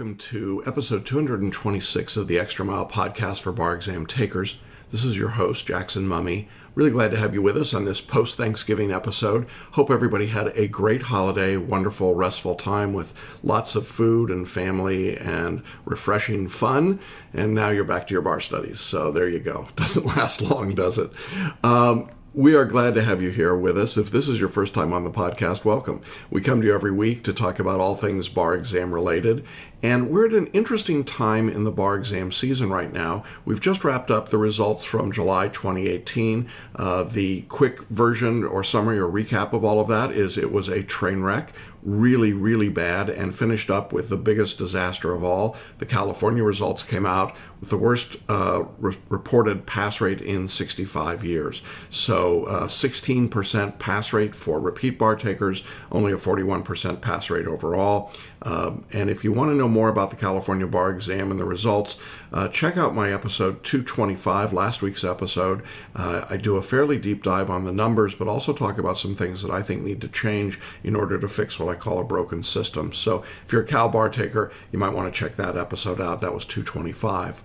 welcome to episode 226 of the Extra Mile podcast for bar exam takers. This is your host, Jackson Mummy. Really glad to have you with us on this post-Thanksgiving episode. Hope everybody had a great holiday, wonderful, restful time with lots of food and family and refreshing fun. And now you're back to your bar studies. So there you go. Doesn't last long, does it? We are glad to have you here with us. If this is your first time on the podcast, welcome. We come to you every week to talk about all things bar exam related. And we're at an interesting time in the bar exam season right now. We've just wrapped up the results from July 2018. The quick version or summary or recap of all of that is it was a train wreck, really, really bad, and finished up with the biggest disaster of all. The California results came out with the worst reported pass rate in 65 years. So 16% pass rate for repeat bar takers, only a 41% pass rate overall. And if you want to know more about the California bar exam and the results, check out my episode 225, last week's episode. I do a fairly deep dive on the numbers, but also talk about some things that I think need to change in order to fix what I call a broken system. So if you're a Cal bar taker, you might want to check that episode out. That was 225.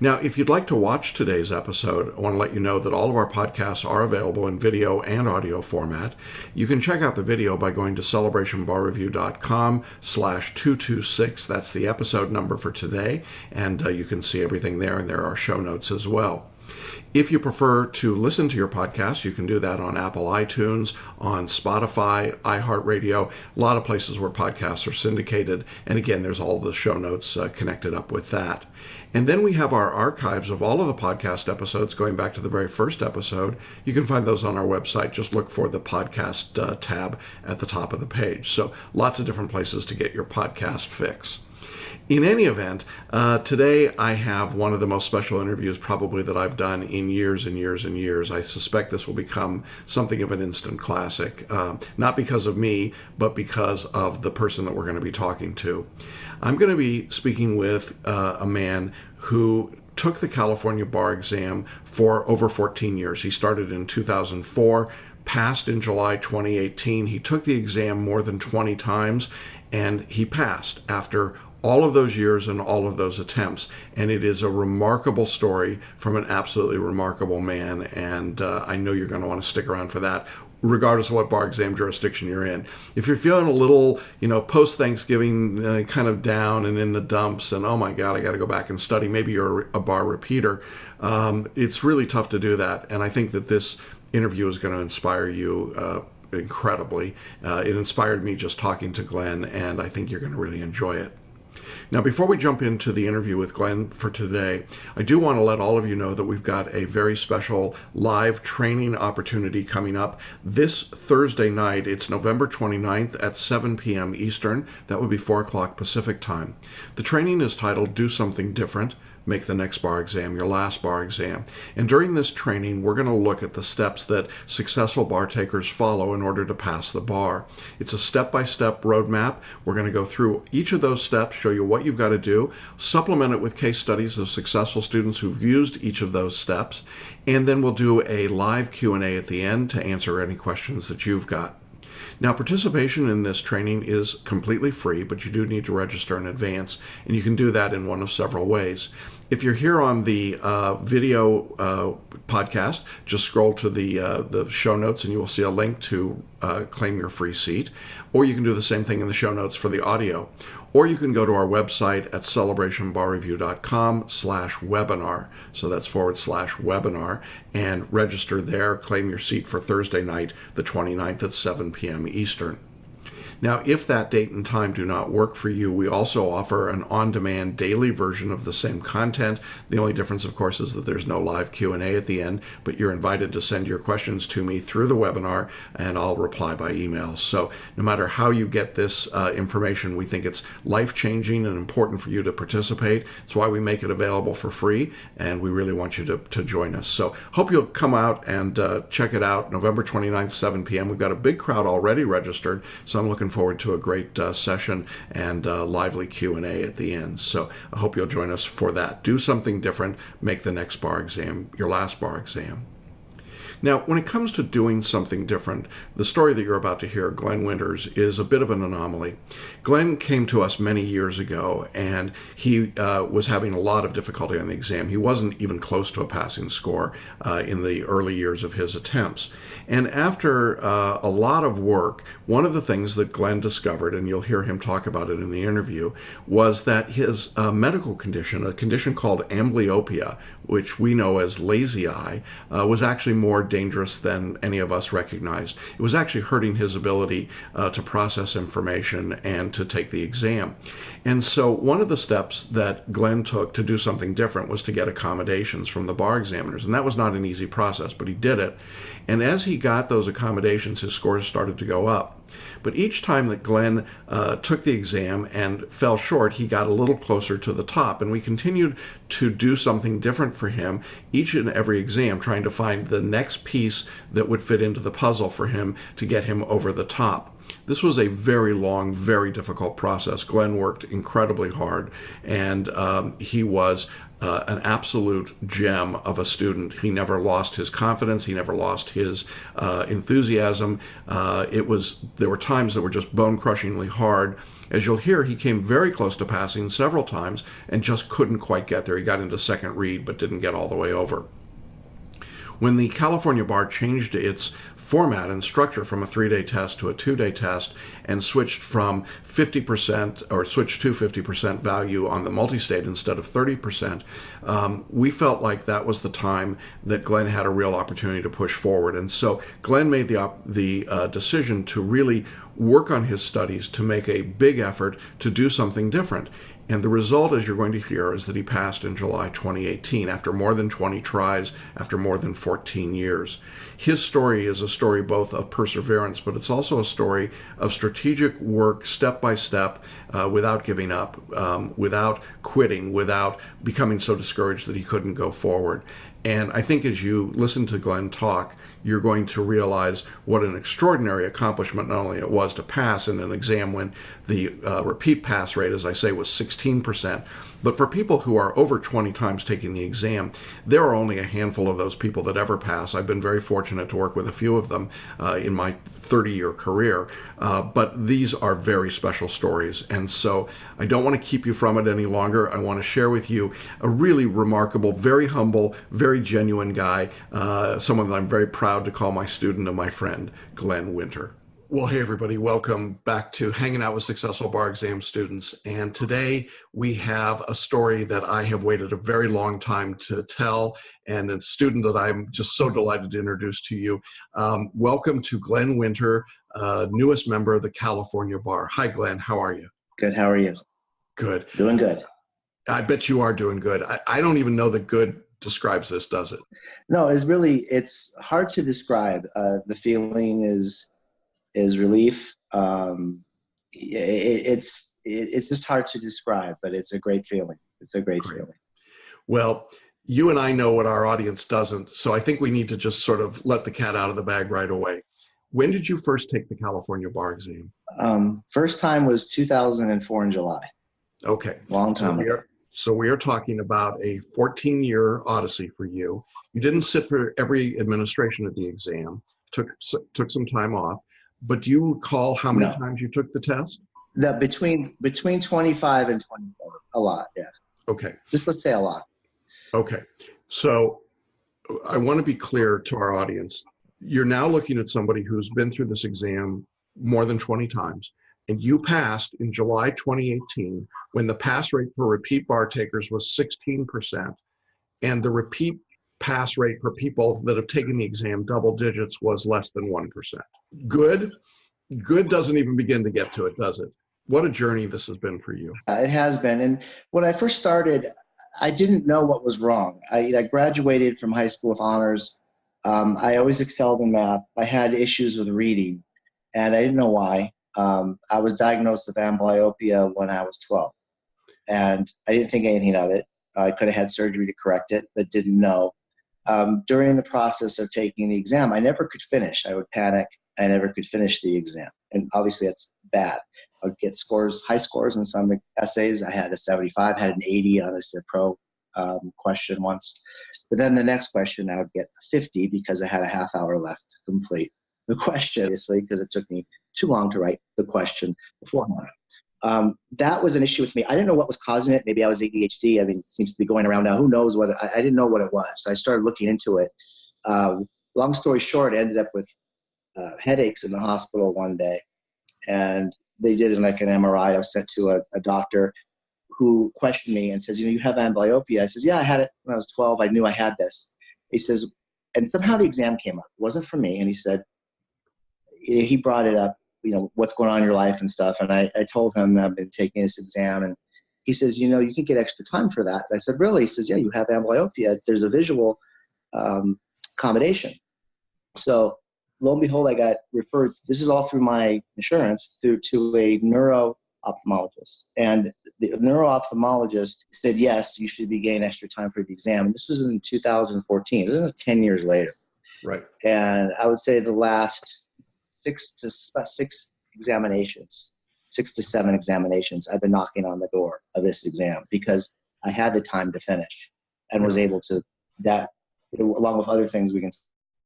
Now, if you'd like to watch today's episode, I want to let you know that all of our podcasts are available in video and audio format. You can check out the video by going to celebrationbarreview.com/226. That's the episode number for today, and you can see everything there, and there are show notes as well. If you prefer to listen to your podcast, you can do that on Apple iTunes, on Spotify, iHeartRadio, a lot of places where podcasts are syndicated. And again, there's all the show notes connected up with that. And then we have our archives of all of the podcast episodes going back to the very first episode. You can find those on our website. Just look for the podcast tab at the top of the page. So lots of different places to get your podcast fix. In any event, today I have one of the most special interviews probably that I've done in years and years and years. I suspect this will become something of an instant classic, not because of me, but because of the person that we're going to be talking to. I'm going to be speaking with a man who took the California bar exam for over 14 years. He started in 2004, passed in July 2018. He took the exam more than 20 times, and he passed after all of those years and all of those attempts. And it is a remarkable story from an absolutely remarkable man. And I know you're going to want to stick around for that, regardless of what bar exam jurisdiction you're in. If you're feeling a little, post-Thanksgiving kind of down and in the dumps and, oh my God, I got to go back and study, maybe you're a bar repeater, it's really tough to do that. And I think that this interview is going to inspire you incredibly. It inspired me just talking to Glen, and I think you're going to really enjoy it. Now, before we jump into the interview with Glen for today, I do want to let all of you know that we've got a very special live training opportunity coming up this Thursday night. It's November 29th at 7 p.m. Eastern. That would be 4 o'clock Pacific time. The training is titled Do Something Different. Make the next bar exam your last bar exam. And during this training, we're going to look at the steps that successful bar takers follow in order to pass the bar. It's a step-by-step roadmap. We're going to go through each of those steps, show you what you've got to do, supplement it with case studies of successful students who've used each of those steps, and then we'll do a live Q&A at the end to answer any questions that you've got. Now, participation in this training is completely free, but you do need to register in advance, and you can do that in one of several ways. If you're here on the video podcast, just scroll to the show notes and you will see a link to claim your free seat. Or you can do the same thing in the show notes for the audio. Or you can go to our website at celebrationbarreview.com/webinar. So that's /webinar and register there, claim your seat for Thursday night, the 29th at 7 p.m. Eastern. Now, if that date and time do not work for you, we also offer an on-demand daily version of the same content. The only difference, of course, is that there's no live Q&A at the end, but you're invited to send your questions to me through the webinar, and I'll reply by email. So no matter how you get this information, we think it's life-changing and important for you to participate. That's why we make it available for free, and we really want you to join us. So hope you'll come out and check it out, November 29th, 7 p.m. We've got a big crowd already registered, so I'm looking forward to a great session and lively Q&A at the end. So I hope you'll join us for that. Do something different. Make the next bar exam your last bar exam. Now, when it comes to doing something different, the story that you're about to hear, Glen Winters, is a bit of an anomaly. Glen came to us many years ago, and he was having a lot of difficulty on the exam. He wasn't even close to a passing score in the early years of his attempts. And after a lot of work, one of the things that Glen discovered, and you'll hear him talk about it in the interview, was that his medical condition, a condition called amblyopia, which we know as lazy eye, was actually more dangerous than any of us recognized. It was actually hurting his ability to process information and to take the exam. And so one of the steps that Glen took to do something different was to get accommodations from the bar examiners. And that was not an easy process, but he did it. And as he got those accommodations, his scores started to go up. But each time that Glen took the exam and fell short, he got a little closer to the top. And we continued to do something different for him each and every exam, trying to find the next piece that would fit into the puzzle for him to get him over the top. This was a very long, very difficult process. Glen worked incredibly hard, and he was an absolute gem of a student. He never lost his confidence. He never lost his enthusiasm. There were times that were just bone-crushingly hard. As you'll hear, he came very close to passing several times and just couldn't quite get there. He got into second read, but didn't get all the way over. When the California Bar changed its format and structure from a 3-day test to a 2-day test and switched from 50% or switched to 50% value on the multi-state instead of 30%, we felt like that was the time that Glen had a real opportunity to push forward. And so Glen made the decision to really work on his studies, to make a big effort to do something different. And the result, as you're going to hear, is that he passed in July 2018 after more than 20 tries, after more than 14 years. His story is a story both of perseverance, but it's also a story of strategic work, step by step, without giving up, without quitting, without becoming so discouraged that he couldn't go forward. And I think as you listen to Glen talk, you're going to realize what an extraordinary accomplishment not only it was to pass in an exam when the repeat pass rate, as I say, was 16%, but for people who are over 20 times taking the exam, there are only a handful of those people that ever pass. I've been very fortunate to work with a few of them in my 30-year career, but these are very special stories. And so I don't want to keep you from it any longer. I want to share with you a really remarkable, very humble, very genuine guy, someone that I'm very proud to call my student and my friend, Glen Winter. Well, hey, everybody. Welcome back to Hanging Out with Successful Bar Exam Students. And today we have a story that I have waited a very long time to tell, and a student that I'm just so delighted to introduce to you. Welcome to Glen Winter, newest member of the California Bar. Hi, Glen. How are you? Good. How are you? Good. Doing good. I bet you are doing good. I don't even know that good describes this, does it? No, it's hard to describe. The feeling is relief. It's just hard to describe, but it's a great feeling. It's a great feeling. Well, you and I know what our audience doesn't, so I think we need to just sort of let the cat out of the bag right away. When did you first take the California Bar exam? First time was 2004 in July. Okay. Long time ago. So we are talking about a 14-year odyssey for you. You didn't sit for every administration of the exam, took some time off. But do you recall how many times you took the test? Between 25 and 27, a lot, yeah. Okay. Just let's say a lot. Okay. So I want to be clear to our audience. You're now looking at somebody who's been through this exam more than 20 times, and you passed in July 2018 when the pass rate for repeat bar takers was 16%, and the repeat pass rate for people that have taken the exam double digits was less than 1%. Good doesn't even begin to get to it, does it? What a journey this has been for you. It has been. And when I first started, I didn't know what was wrong. I graduated from high school with honors. I always excelled in math. I had issues with reading, and I didn't know why. I was diagnosed with amblyopia when I was 12, and I didn't think anything of it. I could have had surgery to correct it, but didn't know. During the process of taking the exam, I never could finish. I would panic. I never could finish the exam. And obviously that's bad. I would get high scores in some essays. I had a 75, had an 80 on a Civ Pro question once. But then the next question I would get 50 because I had a half hour left to complete the question, obviously, because it took me too long to write the question beforehand. That was an issue with me. I didn't know what was causing it. Maybe I was ADHD. I mean, it seems to be going around now. Who knows what? I didn't know what it was. So I started looking into it. Long story short, I ended up with headaches in the hospital one day. And they did like an MRI. I was sent to a doctor who questioned me and says, you have amblyopia. I says, yeah, I had it when I was 12. I knew I had this. He says, and somehow the exam came up. It wasn't for me. And he said, he brought it up, what's going on in your life and stuff. And I told him I've been taking this exam. And he says, you can get extra time for that. And I said, really? He says, yeah, you have amblyopia. There's a visual accommodation. So lo and behold, I got referred, this is all through my insurance, to a neuro-ophthalmologist. And the neuro-ophthalmologist said, yes, you should be getting extra time for the exam. And this was in 2014. This was 10 years later. Right. And I would say the last 6 to 7 examinations, I've been knocking on the door of this exam because I had the time to finish and was able to, that, along with other things we can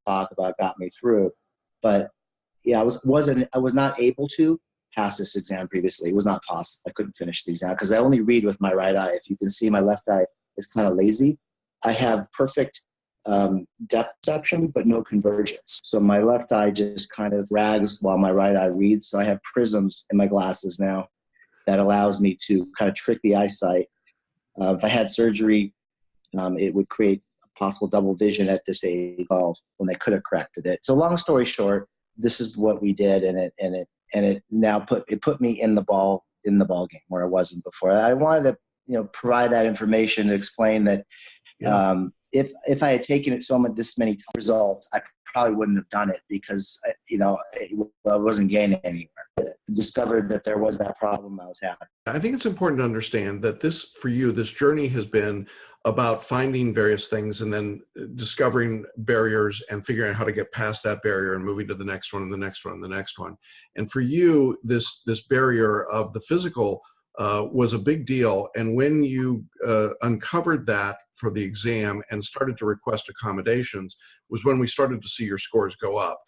talk about, got me through. But yeah, I was not able to pass this exam previously. It was not possible. I couldn't finish the exam because I only read with my right eye. If you can see, my left eye is kind of lazy. I have perfect depth perception, but no convergence. So my left eye just kind of rags while my right eye reads. So I have prisms in my glasses now that allows me to kind of trick the eyesight. If I had surgery, it would create possible double vision at this age when they could have corrected it. So long story short, this is what we did, and it now put me in the ball game where I wasn't before. I wanted to provide that information to explain that if I had taken it this many results, I probably wouldn't have done it because I wasn't gaining anywhere. I discovered that there was that problem I was having. I think it's important to understand that this journey has been about finding various things and then discovering barriers and figuring out how to get past that barrier and moving to the next one and the next one and the next one. And for you, this barrier of the physical was a big deal. And when you uncovered that for the exam and started to request accommodations was when we started to see your scores go up.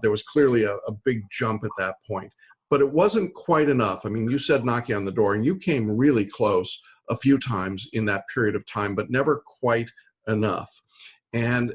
There was clearly a big jump at that point, but it wasn't quite enough. I mean, you said knocking on the door, and you came really close a few times in that period of time, but never quite enough. And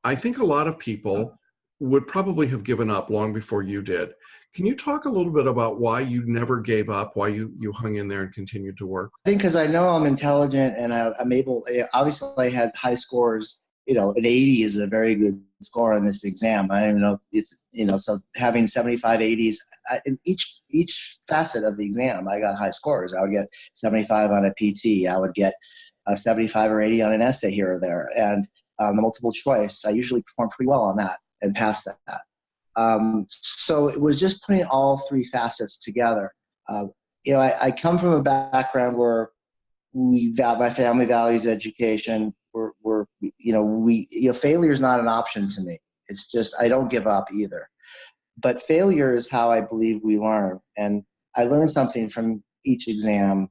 I think a lot of people would probably have given up long before you did. Can you talk a little bit about why you never gave up, why you hung in there and continued to work? I think because I know I'm intelligent and I'm able, obviously I had high scores, an 80 is a very good score on this exam. I don't even know if it's, so having 75, 80s, in each facet of the exam, I got high scores. I would get 75 on a PT. I would get a 75 or 80 on an essay here or there. And the multiple choice, I usually perform pretty well on that and pass that. So it was just putting all three facets together. I come from a background where my family values education. Failure is not an option to me. It's just, I don't give up either. But failure is how I believe we learn. And I learned something from each exam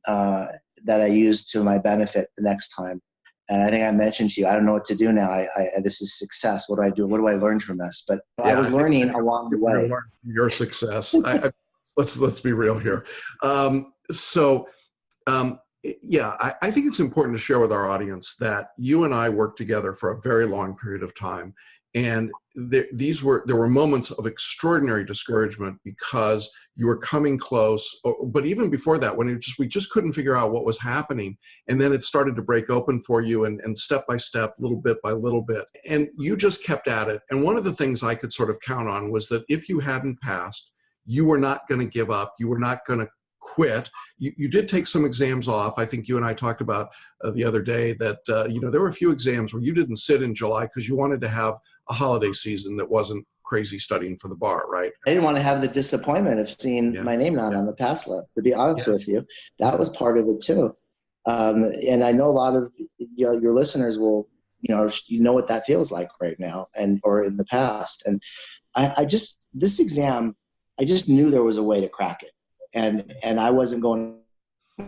that I use to my benefit the next time. And I think I mentioned to you, I don't know what to do now. This is success. What do I do? What do I learn from this? But I was learning along the way. Your success. Let's be real here. I think it's important to share with our audience that you and I worked together for a very long period of time. And there were moments of extraordinary discouragement because you were coming close. But even before that, when we just couldn't figure out what was happening, and then it started to break open for you, and step by step, little bit by little bit, and you just kept at it. And one of the things I could sort of count on was that if you hadn't passed, you were not going to give up. You were not going to quit. You did take some exams off. I think you and I talked about the other day that there were a few exams where you didn't sit in July because you wanted to have a holiday season that wasn't crazy studying for the bar, right? I didn't want to have the disappointment of seeing my name not on the pass list, to be honest with you. That was part of it too. And I know a lot of your listeners will, what that feels like right now or in the past. And this exam, I just knew there was a way to crack it. And I wasn't going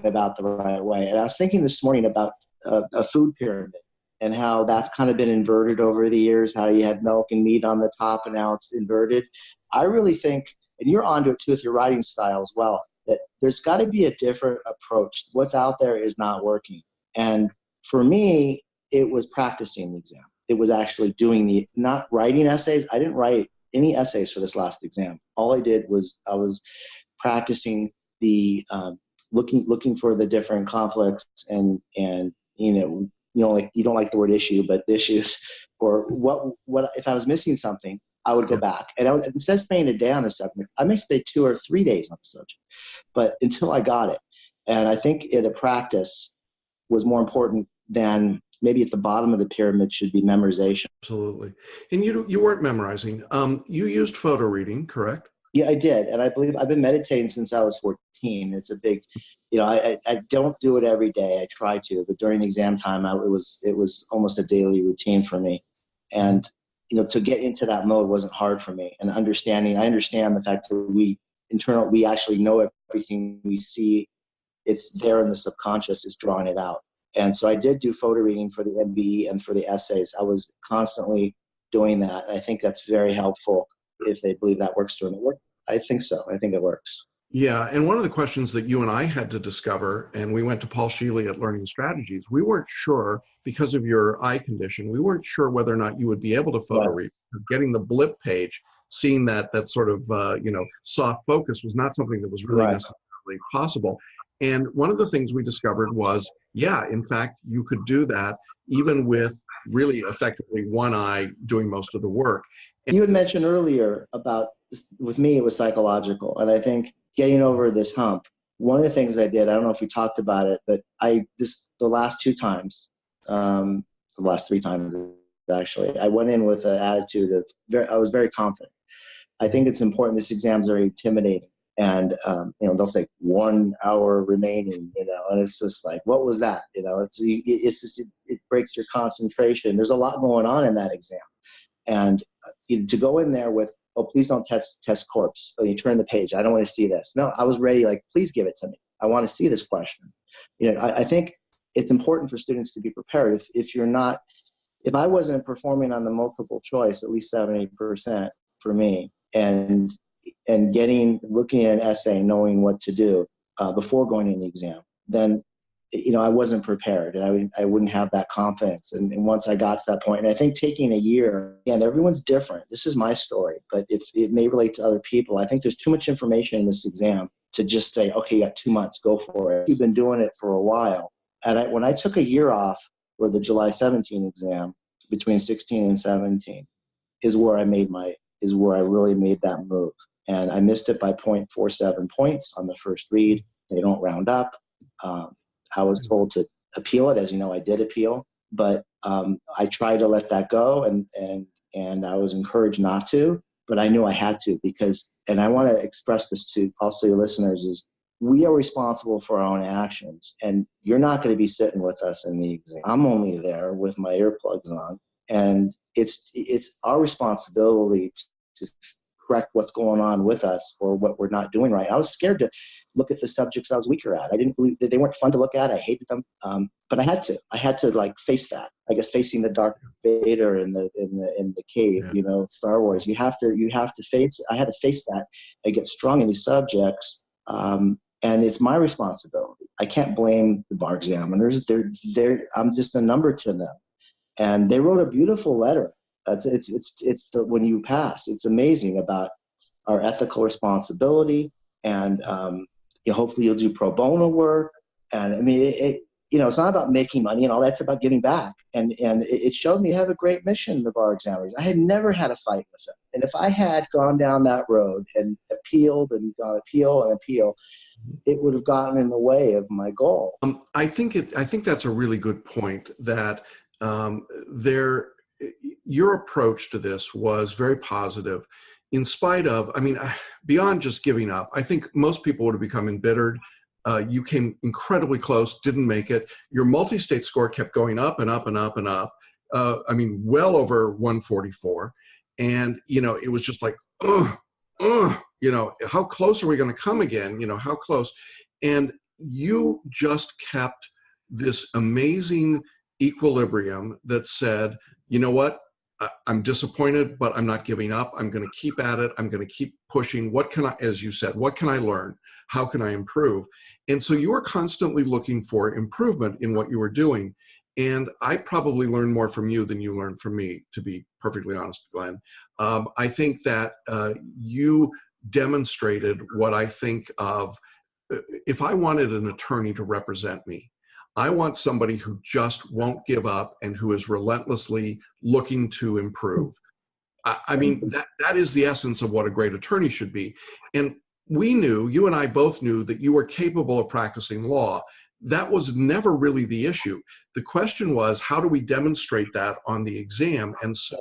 about the right way. And I was thinking this morning about a food pyramid, and how that's kind of been inverted over the years, how you had milk and meat on the top and now it's inverted. I really think, and you're onto it too with your writing style as well, that there's got to be a different approach. What's out there is not working. And for me, it was practicing the exam. It was actually not writing essays. I didn't write any essays for this last exam. All I did was I was practicing the looking for the different conflicts and like you don't like the word issue, but issues, or what if I was missing something, I would go back and instead of spending a day on a subject, I may spend 2 or 3 days on the subject, but until I got it. And I think the practice was more important than maybe at the bottom of the pyramid should be memorization. Absolutely. And you weren't memorizing. You used photo reading, correct? Yeah, I did. And I believe I've been meditating since I was 14. It's a big, I don't do it every day. I try to, but during the exam time, it was almost a daily routine for me. And, to get into that mode wasn't hard for me. And I understand the fact that we actually know everything we see. It's there in the subconscious is drawing it out. And so I did do photo reading for the MBE and for the essays. I was constantly doing that. And I think that's very helpful if they believe that works for them. I think so. I think it works. Yeah, and one of the questions that you and I had to discover, and we went to Paul Sheely at Learning Strategies, we weren't sure, because of your eye condition, we weren't sure whether or not you would be able to photo read. Getting the blip page, seeing that sort of, soft focus was not something that was really necessarily possible. And one of the things we discovered was, in fact, you could do that even with really effectively one eye doing most of the work. You had mentioned earlier about, with me, it was psychological. And I think getting over this hump, one of the things I did, I don't know if we talked about it, but the last 3 times actually, I went in with an attitude of, I was very confident. I think it's important. This exam is very intimidating. And, they'll say 1 hour remaining, and it's just like, what was that? It breaks your concentration. There's a lot going on in that exam. And to go in there with, oh, please don't test corpse. Oh, you turn the page. I don't want to see this. No, I was ready. Like, please give it to me. I want to see this question. I think it's important for students to be prepared. If I wasn't performing on the multiple choice, at least 70% for me, and looking at an essay, knowing what to do before going in the exam, then I wasn't prepared, and I wouldn't have that confidence. And once I got to that point, and I think taking a year, and everyone's different. This is my story, but it may relate to other people. I think there's too much information in this exam to just say, okay, you got 2 months, go for it. You've been doing it for a while. And when I took a year off for the July 17 exam, between 16 and 17, is where I really made that move. And I missed it by 0.47 points on the first read. They don't round up. I was told to appeal it. As you know, I did appeal, but I tried to let that go, and I was encouraged not to, but I knew I had to, because, and I want to express this to also your listeners, is we are responsible for our own actions, and you're not going to be sitting with us in the exam. I'm only there with my earplugs on, and it's our responsibility to correct what's going on with us or what we're not doing right. I was scared to look at the subjects I was weaker at. I didn't believe that they weren't fun to look at. I hated them. But I had to like face that. I guess facing the Darth Vader in the cave, Star Wars. You have to face. I had to face that. I get strong in these subjects, and it's my responsibility. I can't blame the bar examiners. I'm just a number to them, and they wrote a beautiful letter. When you pass, it's amazing about our ethical responsibility, and hopefully you'll do pro bono work. And I mean, it's not about making money and all that. It's about giving back. And it showed me you have a great mission, the bar examiners. I had never had a fight with them. And if I had gone down that road and appealed and got appeal, it would have gotten in the way of my goal. I think that's a really good point, that your approach to this was very positive, in spite of, beyond just giving up. I think most people would have become embittered. You came incredibly close, didn't make it. Your multi-state score kept going up and up and up and up. Well over 144. And, it was just like, how close are we going to come again? How close? And you just kept this amazing equilibrium that said, you know what? I'm disappointed, but I'm not giving up. I'm going to keep at it. I'm going to keep pushing. What can I, as you said, what can I learn? How can I improve? And so you were constantly looking for improvement in what you were doing. And I probably learned more from you than you learned from me, to be perfectly honest, Glenn. I think that you demonstrated what I think of. If I wanted an attorney to represent me, I want somebody who just won't give up and who is relentlessly looking to improve. I mean, that is the essence of what a great attorney should be. And we knew, you and I both knew, that you were capable of practicing law. That was never really the issue. The question was, how do we demonstrate that on the exam? And so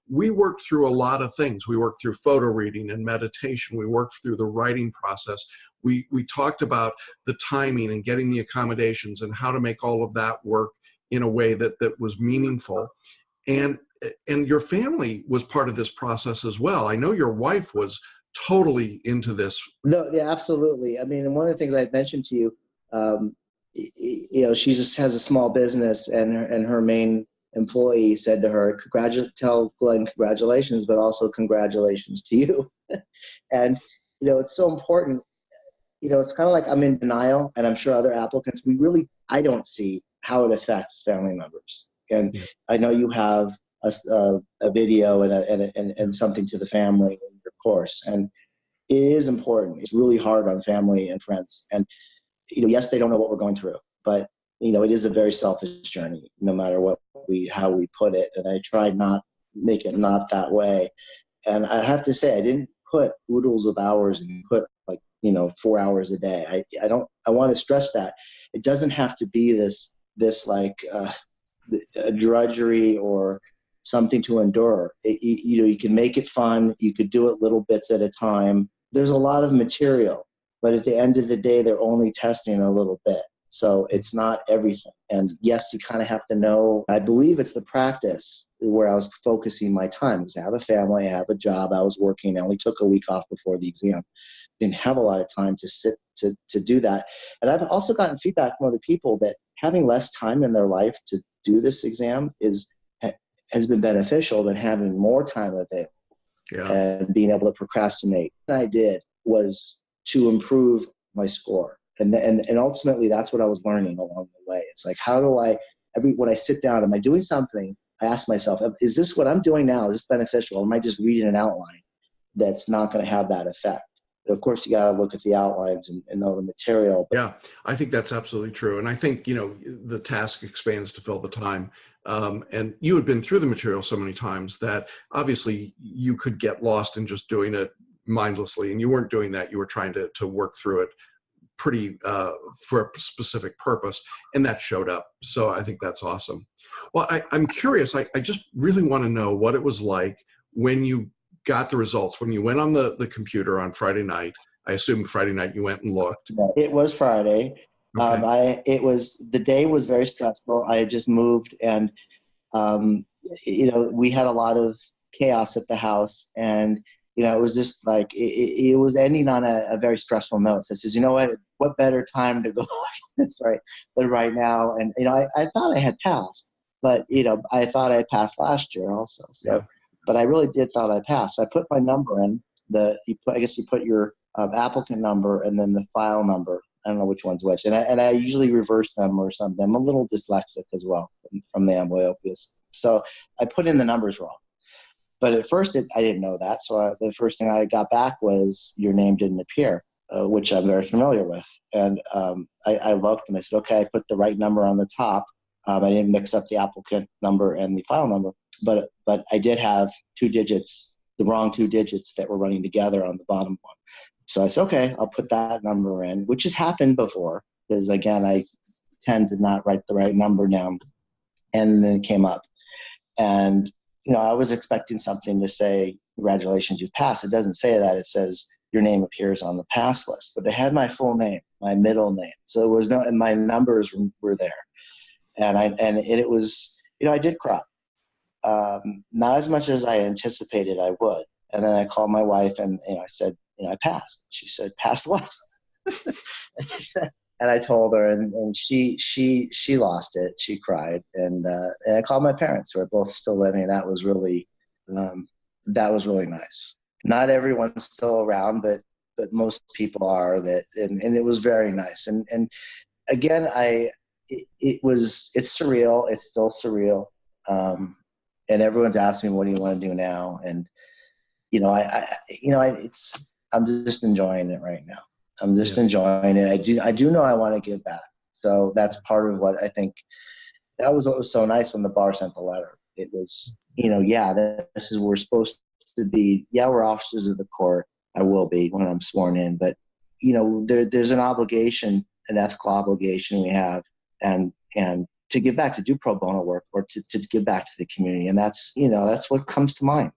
we worked through a lot of things. We worked through photo reading and meditation. We worked through the writing process. We talked about the timing and getting the accommodations and how to make all of that work in a way that was meaningful. And your family was part of this process as well. I know your wife was totally into this. No, yeah, absolutely. I mean, and one of the things I had mentioned to you, she just has a small business, and her main employee said to her, tell Glenn congratulations, but also congratulations to you. And, it's so important. It's kind of like I'm in denial, and I'm sure other applicants, I don't see how it affects family members. And yeah. I know you have a video and something to the family in your course, and it is important. It's really hard on family and friends. And, yes, they don't know what we're going through, but, it is a very selfish journey, no matter how we put it. And I tried not make it not that way. And I have to say, I didn't put oodles of hours and put 4 hours a day. I want to stress that it doesn't have to be this a drudgery or something to endure. You can make it fun. You could do it little bits at a time. There's a lot of material, but at the end of the day, they're only testing a little bit. So it's not everything. And yes, you kind of have to know. I believe it's the practice where I was focusing my time, because I have a family, I have a job, I was working. I only took a week off before the exam. Didn't have a lot of time to sit to do that. And I've also gotten feedback from other people that having less time in their life to do this exam has been beneficial than having more time available. Yeah. And being able to procrastinate. What I did was to improve my score. And ultimately, that's what I was learning along the way. It's like, how do when I sit down, am I doing something? I ask myself, is this what I'm doing now? Is this beneficial? Or am I just reading an outline that's not going to have that effect? But of course, you got to look at the outlines and know the material. Yeah, I think that's absolutely true. And I think, the task expands to fill the time. And you had been through the material so many times that obviously you could get lost in just doing it mindlessly. And you weren't doing that. You were trying to work through it pretty for a specific purpose, and that showed up. So I think that's awesome. Well, I'm curious. I just really want to know what it was like when you got the results, when you went on the computer on Friday night. I assume Friday night you went and looked. It was Friday. Okay. The day was very stressful. I had just moved, and we had a lot of chaos at the house, and it was just like, it was ending on a very stressful note. So I says, what better time to go like this, right? But right now, and, I thought I had passed, but, I thought I passed last year also. So, yeah. But I really did thought I passed. So I put my number in. I guess you put your applicant number and then the file number. I don't know which one's which. And I usually reverse them or something. I'm a little dyslexic as well from the amblyopia. So I put in the numbers wrong. But at first, I didn't know that. So the first thing I got back was your name didn't appear, which I'm very familiar with. And I looked and I said, okay, I put the right number on the top. I didn't mix up the applicant number and the file number. But I did have the wrong two digits that were running together on the bottom one. So I said, okay, I'll put that number in, which has happened before. Because, again, I tend to not write the right number down. And then it came up. And I was expecting something to say, congratulations, you've passed. It doesn't say that. It says your name appears on the pass list. But it had my full name, my middle name. So it was and my numbers were there. And it was, I did cry. Not as much as I anticipated I would. And then I called my wife and I said, I passed. She said, passed what? And I told her, and she lost it. She cried, and I called my parents, who are both still living. And um, that was really nice. Not everyone's still around, but most people are. And it was very nice. And again, it's surreal. It's still surreal. And everyone's asking me, what do you want to do now? And I'm just enjoying it right now. I'm just enjoying it. I do know I want to give back. So that's part of what I think. That was what was so nice when the bar sent the letter. It was, this is where we're supposed to be. Yeah, we're officers of the court. I will be when I'm sworn in. But, there's an obligation, an ethical obligation we have, and to give back, to do pro bono work, or to give back to the community. And that's what comes to mind.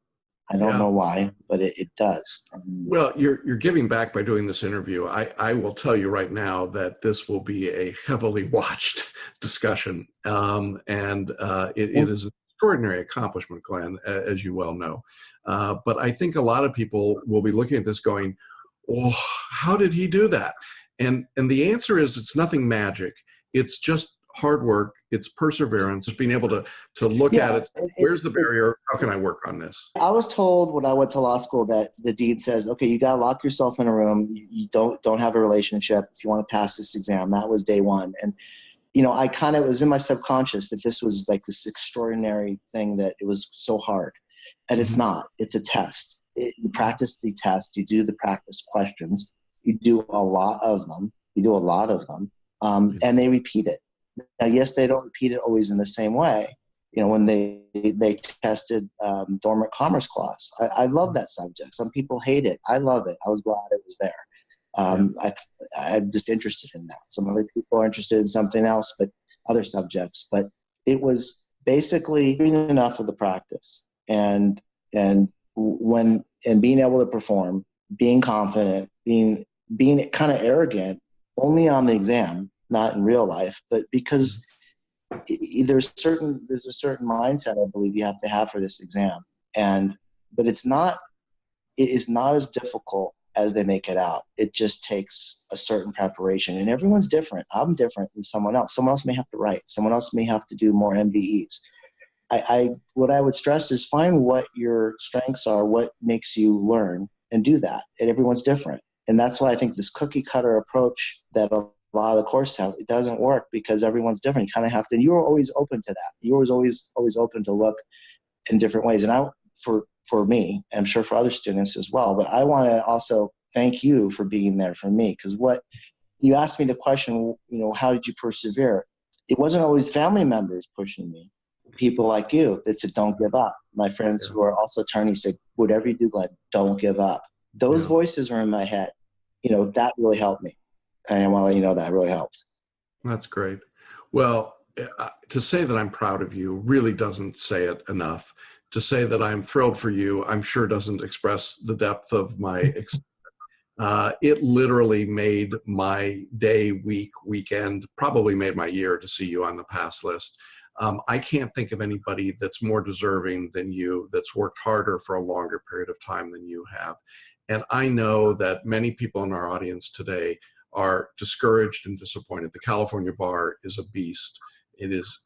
I don't know why, but it does. Well, you're giving back by doing this interview. I will tell you right now that this will be a heavily watched discussion. It is an extraordinary accomplishment, Glenn, as you well know. But I think a lot of people will be looking at this going, oh, how did he do that? And the answer is, it's nothing magic. It's just hard work. It's perseverance. It's being able to look at it. Where's the barrier? How can I work on this? I was told when I went to law school that the dean says, okay, you got to lock yourself in a room. You don't have a relationship if you want to pass this exam. That was day one. And, I kind of was in my subconscious that this was like this extraordinary thing, that it was so hard. And it's not. It's a test. You practice the test. You do the practice questions. You do a lot of them. And they repeat it. Now, yes, they don't repeat it always in the same way. When they tested dormant commerce clause, I love that subject. Some people hate it. I love it. I was glad it was there. I'm just interested in that. Some other people are interested in something else, but other subjects. But it was basically doing enough of the practice, and being able to perform, being confident, being kind of arrogant only on the exam, not in real life, but because there's a certain mindset I believe you have to have for this exam. But it is not as difficult as they make it out. It just takes a certain preparation, and everyone's different. I'm different than someone else. Someone else may have to write. Someone else may have to do more MBEs. What I would stress is find what your strengths are, what makes you learn, and do that. And everyone's different. And that's why I think this cookie cutter approach that a lot of the courses have, it doesn't work, because everyone's different. You kind of have to, you're always open to that. You're always open to look in different ways. And for me, and I'm sure for other students as well, but I want to also thank you for being there for me. Because what you asked me the question, how did you persevere? It wasn't always family members pushing me. People like you that said, don't give up. My friends who are also attorneys said, whatever you do, Glenn, don't give up. Those voices were in my head. That really helped me. And I want to let you know that really helped. That's great. Well, to say that I'm proud of you really doesn't say it enough. To say that I'm thrilled for you, I'm sure doesn't express the depth of my excitement. It literally made my day, week, weekend, probably made my year to see you on the pass list. I can't think of anybody that's more deserving than you, that's worked harder for a longer period of time than you have. And I know that many people in our audience today are discouraged and disappointed. The California bar is a beast. It is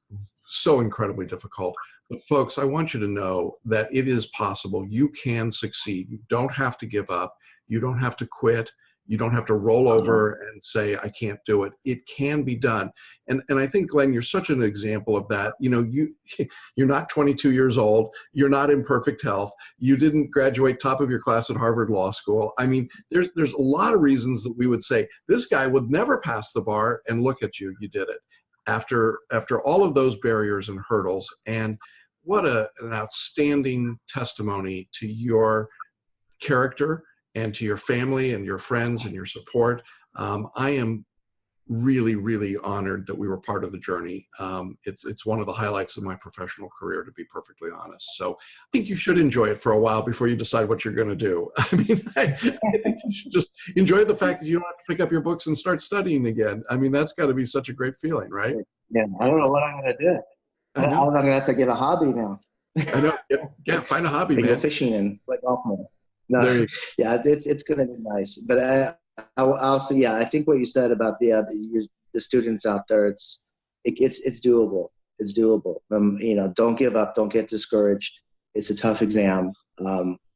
so incredibly difficult. But folks, I want you to know that it is possible. You can succeed. You don't have to give up. You don't have to quit. You don't have to roll over and say, I can't do it. It can be done. And I think, Glenn, you're such an example of that. You're not 22 years old. You're not in perfect health. You didn't graduate top of your class at Harvard Law School. I mean, there's a lot of reasons that we would say, this guy would never pass the bar, and look at you, you did it. After all of those barriers and hurdles. And what an outstanding testimony to your character and to your family and your friends and your support. I am really, really honored that we were part of the journey. It's one of the highlights of my professional career, to be perfectly honest. So I think you should enjoy it for a while before you decide what you're going to do. I mean, I think you should just enjoy the fact that you don't have to pick up your books and start studying again. I mean, that's got to be such a great feeling, right? Yeah, I don't know what I'm going to do. I'm going to have to get a hobby now. I know. Yeah, find a hobby, man. Go fishing and play golf more. No, yeah, it's going to be nice. But Also, yeah, I think what you said about the students out there, it's doable. It's doable. Don't give up. Don't get discouraged. It's a tough exam.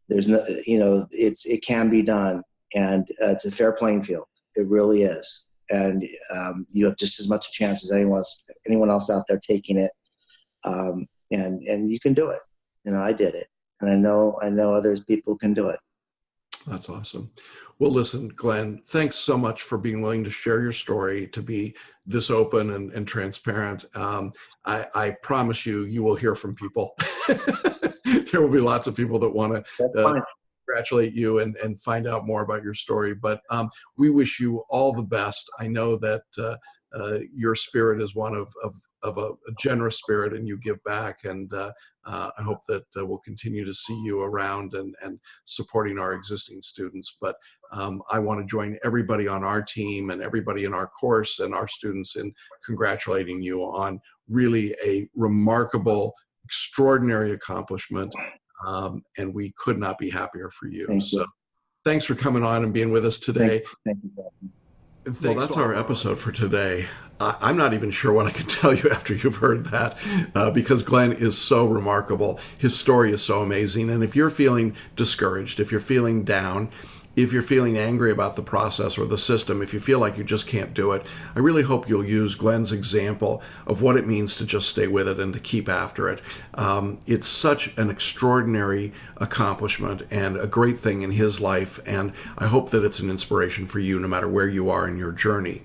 There's no, it can be done, and it's a fair playing field. It really is, and you have just as much a chance as anyone else out there taking it, and you can do it. I did it, and I know others people can do it. That's awesome. Well, listen, Glen, thanks so much for being willing to share your story, to be this open and transparent. I promise you will hear from people. There will be lots of people that want to congratulate you and find out more about your story. But we wish you all the best. I know that your spirit is one of a generous spirit, and you give back. And I hope that we'll continue to see you around and supporting our existing students. But I want to join everybody on our team and everybody in our course and our students in congratulating you on really a remarkable, extraordinary accomplishment. And we could not be happier for you. Thank you. So thanks for coming on and being with us today. Thank you. Well, that's our episode for today. I'm not even sure what I can tell you after you've heard that, because Glen is so remarkable. His story is so amazing. And if you're feeling discouraged, if you're feeling down, if you're feeling angry about the process or the system, if you feel like you just can't do it, I really hope you'll use Glen's example of what it means to just stay with it and to keep after it. It's such an extraordinary accomplishment and a great thing in his life, and I hope that it's an inspiration for you no matter where you are in your journey.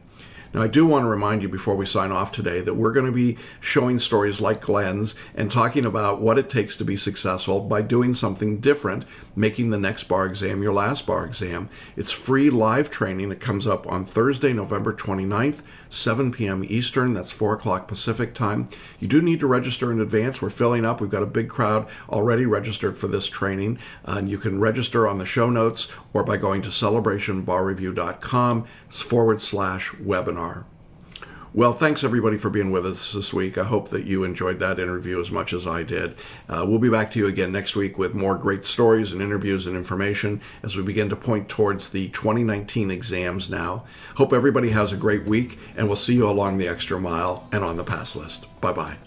Now, I do want to remind you before we sign off today that we're going to be showing stories like Glen's and talking about what it takes to be successful by doing something different, making the next bar exam your last bar exam. It's free live training. It comes up on Thursday, November 29th, 7 p.m. Eastern. That's 4 o'clock Pacific time. You do need to register in advance. We're filling up. We've got a big crowd already registered for this training. And you can register on the show notes or by going to celebrationbarreview.com/webinar. Well, thanks everybody for being with us this week. I hope that you enjoyed that interview as much as I did. We'll be back to you again next week with more great stories and interviews and information as we begin to point towards the 2019 exams now. Hope everybody has a great week, and we'll see you along the extra mile and on the pass list. Bye-bye.